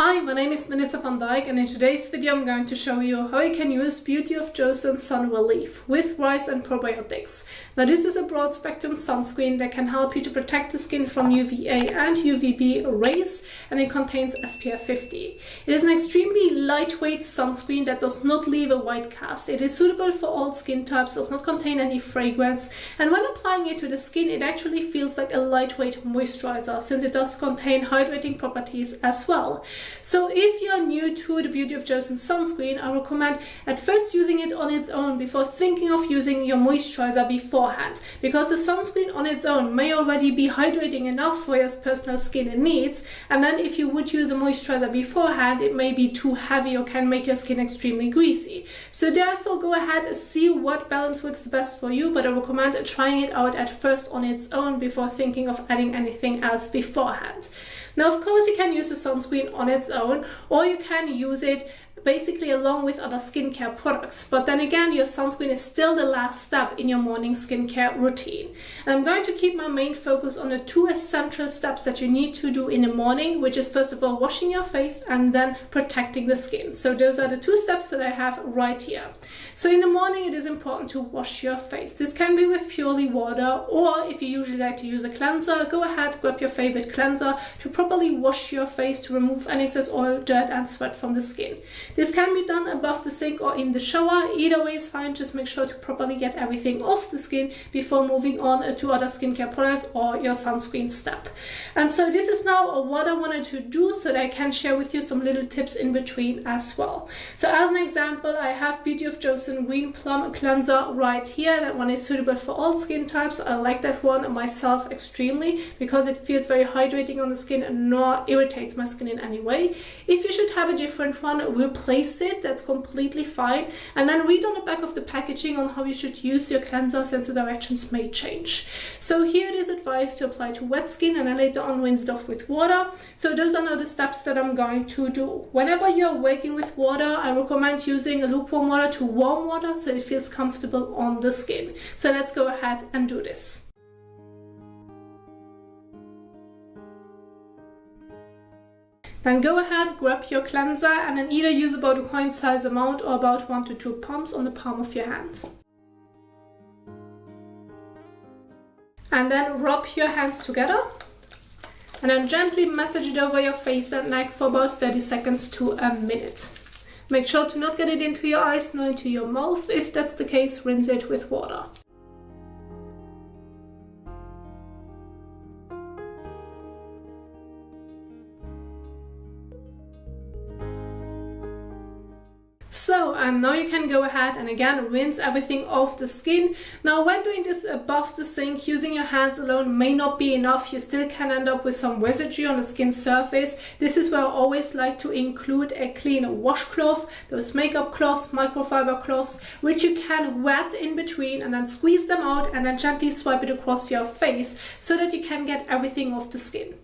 Hi, my name is Vanessa van Dijk, and in today's video I'm going to show you how you can use Beauty of Joseon Sun Relief with rice and probiotics. Now this is a broad spectrum sunscreen that can help you to protect the skin from UVA and UVB rays, and it contains SPF 50. It is an extremely lightweight sunscreen that does not leave a white cast. It is suitable for all skin types, does not contain any fragrance, and when applying it to the skin it actually feels like a lightweight moisturizer since it does contain hydrating properties as well. So if you're new to the Beauty of Joseon sunscreen, I recommend at first using it on its own before thinking of using your moisturizer beforehand, because the sunscreen on its own may already be hydrating enough for your personal skin needs, and then if you would use a moisturizer beforehand it may be too heavy or can make your skin extremely greasy. So therefore go ahead and see what balance works the best for you, but I recommend trying it out at first on its own before thinking of adding anything else beforehand. Now of course you can use the sunscreen on its own, or you can use it basically along with other skincare products, but then again your sunscreen is still the last step in your morning skincare routine. And I'm going to keep my main focus on the two essential steps that you need to do in the morning, which is first of all washing your face and then protecting the skin. So those are the two steps that I have right here. So in the morning it is important to wash your face. This can be with purely water, or if you usually like to use a cleanser, go ahead, grab your favorite cleanser to properly wash your face to remove any excess oil, dirt and sweat from the skin. This can be done above the sink or in the shower. Either way is fine, just make sure to properly get everything off the skin before moving on to other skincare products or your sunscreen step. And so this is now what I wanted to do so that I can share with you some little tips in between as well. So as an example, I have Beauty of Joseon Green Plum Cleanser right here. That one is suitable for all skin types. I like that one myself extremely because it feels very hydrating on the skin and not irritates my skin in any way. If you should have a different one, replace it, that's completely fine, and then read on the back of the packaging on how you should use your cleanser since the directions may change. So here it is advised to apply to wet skin and then later on rinse it off with water. So those are now the steps that I'm going to do. Whenever you're working with water, I recommend using a lukewarm water to warm water so it feels comfortable on the skin. So let's go ahead and do this. Then go ahead, grab your cleanser and then either use about a coin size amount or about 1 to 2 pumps on the palm of your hand. And then rub your hands together and then gently massage it over your face and neck for about 30 seconds to a minute. Make sure to not get it into your eyes nor into your mouth. If that's the case, rinse it with water. So, and now you can go ahead and again rinse everything off the skin. Now when doing this above the sink, using your hands alone may not be enough. You still can end up with some residue on the skin surface. This is where I always like to include a clean washcloth, those makeup cloths, microfiber cloths, which you can wet in between and then squeeze them out and then gently swipe it across your face so that you can get everything off the skin.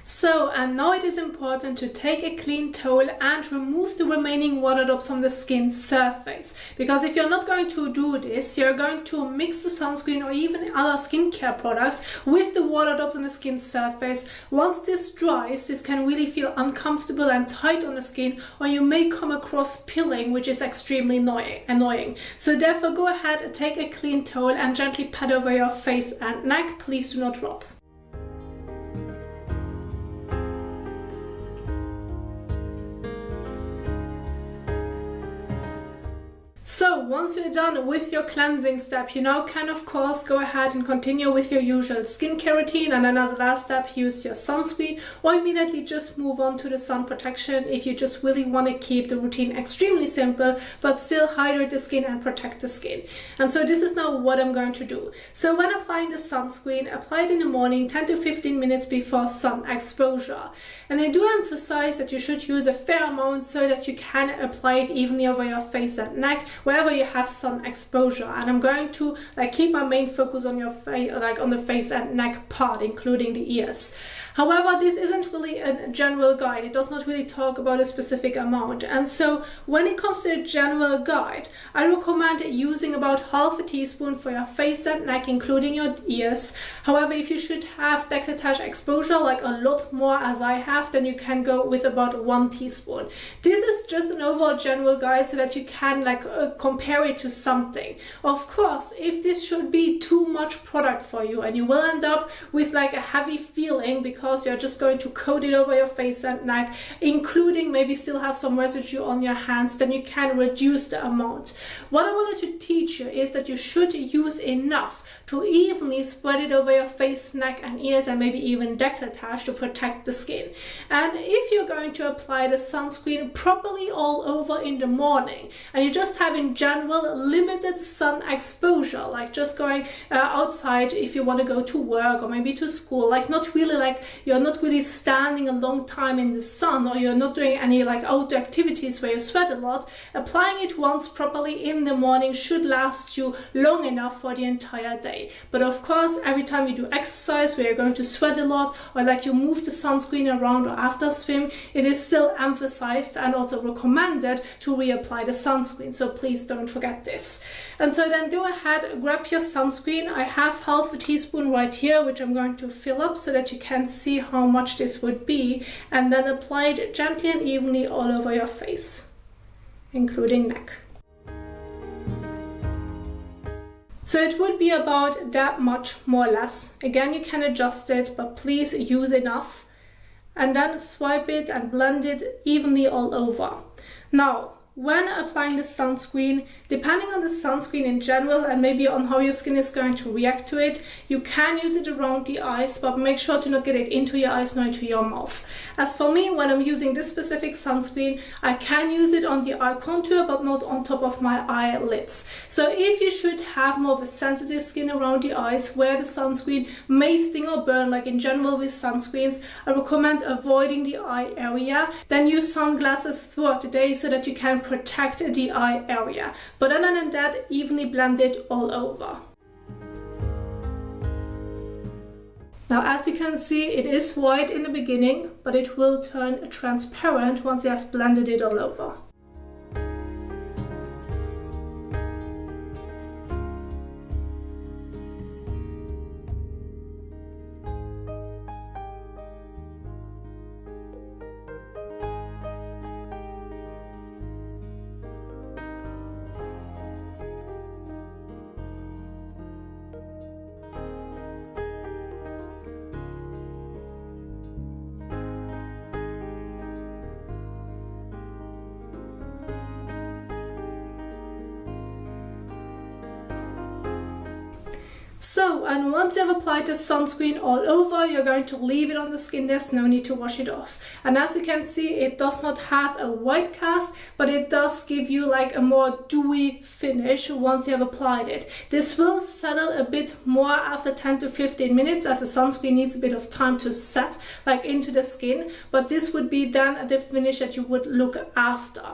So, and now it is important to take a clean towel and remove the remaining water drops on the skin surface. Because if you're not going to do this, you're going to mix the sunscreen or even other skincare products with the water drops on the skin surface. Once this dries, this can really feel uncomfortable and tight on the skin, or you may come across pilling, which is extremely annoying. So therefore go ahead and take a clean towel and gently pat over your face and neck. Please do not rub. So once you're done with your cleansing step, you now can of course go ahead and continue with your usual skincare routine, and then as a last step use your sunscreen, or immediately just move on to the sun protection if you just really want to keep the routine extremely simple but still hydrate the skin and protect the skin. And so this is now what I'm going to do. So when applying the sunscreen, apply it in the morning 10 to 15 minutes before sun exposure. And I do emphasize that you should use a fair amount so that you can apply it evenly over your face and neck wherever you have sun exposure. And I'm going to keep my main focus on your face, on the face and neck part, including the ears. However, this isn't really a general guide. It does not really talk about a specific amount. And so when it comes to a general guide, I recommend using about half a teaspoon for your face and neck, including your ears. However, if you should have décolletage exposure like a lot more as I have, then you can go with about 1 teaspoon. This is just an overall general guide so that you can compare it to something. Of course, if this should be too much product for you and you will end up with a heavy feeling because you're just going to coat it over your face and neck, including maybe still have some residue on your hands, then you can reduce the amount. What I wanted to teach you is that you should use enough to evenly spread it over your face, neck and ears, and maybe even décolletage to protect the skin. And if you're going to apply the sunscreen properly all over in the morning and you just have in general limited sun exposure, like just going outside if you want to go to work or maybe to school, you're not really standing a long time in the sun, or you're not doing any outdoor activities where you sweat a lot, applying it once properly in the morning should last you long enough for the entire day. But of course, every time you do exercise where you're going to sweat a lot, or you move the sunscreen around, or after swim, it is still emphasized and also recommended to reapply the sunscreen. So please don't forget this. And so then go ahead, grab your sunscreen. I have half a teaspoon right here, which I'm going to fill up so that you can see how much this would be, and then apply it gently and evenly all over your face, including neck. So it would be about that much, more or less. Again, you can adjust it, but please use enough. And then swipe it and blend it evenly all over. Now, when applying the sunscreen, depending on the sunscreen in general and maybe on how your skin is going to react to it, you can use it around the eyes, but make sure to not get it into your eyes nor into your mouth. As for me, when I'm using this specific sunscreen, I can use it on the eye contour but not on top of my eyelids. So if you should have more of a sensitive skin around the eyes where the sunscreen may sting or burn, like in general with sunscreens, I recommend avoiding the eye area. Then use sunglasses throughout the day so that you can protect the eye area. But other than that, evenly blend it all over. Now, as you can see, it is white in the beginning, but it will turn transparent once you have blended it all over. So, and once you have applied the sunscreen all over, you're going to leave it on the skin. There's no need to wash it off. And as you can see, it does not have a white cast, but it does give you a more dewy finish once you have applied it. This will settle a bit more after 10 to 15 minutes, as the sunscreen needs a bit of time to set into the skin, but this would be then the finish that you would look after.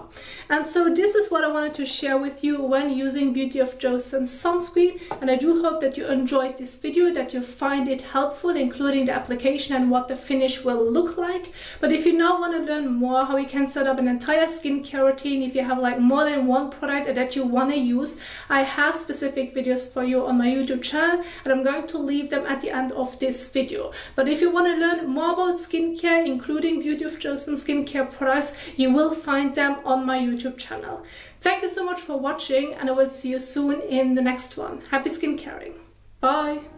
And so this is what I wanted to share with you when using Beauty of Joseon sunscreen, and I do hope that you enjoyed this video, that you find it helpful, including the application and what the finish will look like. But if you now want to learn more how you can set up an entire skincare routine, if you have more than one product that you want to use, I have specific videos for you on my YouTube channel, and I'm going to leave them at the end of this video. But if you want to learn more about skincare, including Beauty of Joseon skincare products, you will find them on my YouTube channel. Thank you so much for watching, and I will see you soon in the next one. Happy skincaring. Bye!